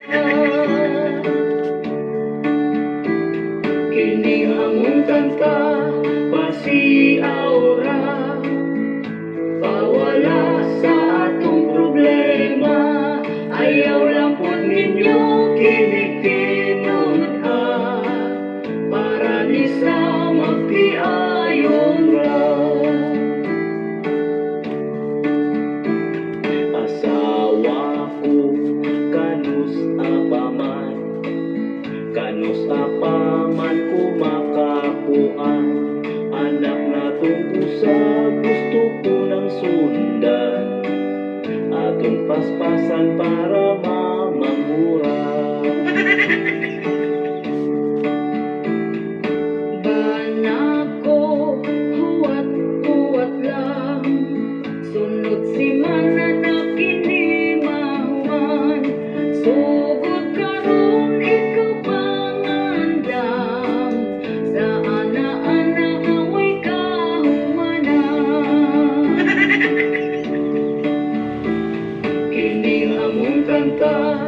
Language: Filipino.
Kini among kanta pasiaura, pawala sa atong problema. Ayaw lang pud ninyo kinikinuha, para ni sa magtiayon ra. Asawa ko kanus apaman, kanus apaman kumakakuan. Anak na tungkusa gusto ko ng sundan, atong paspasan para mamamura. Banako huwat-huwat lang, sunod si mananak kini mahuman. Sugod karon ikaw pangandam, sa ana-ana away kahumanan. Kini among kanta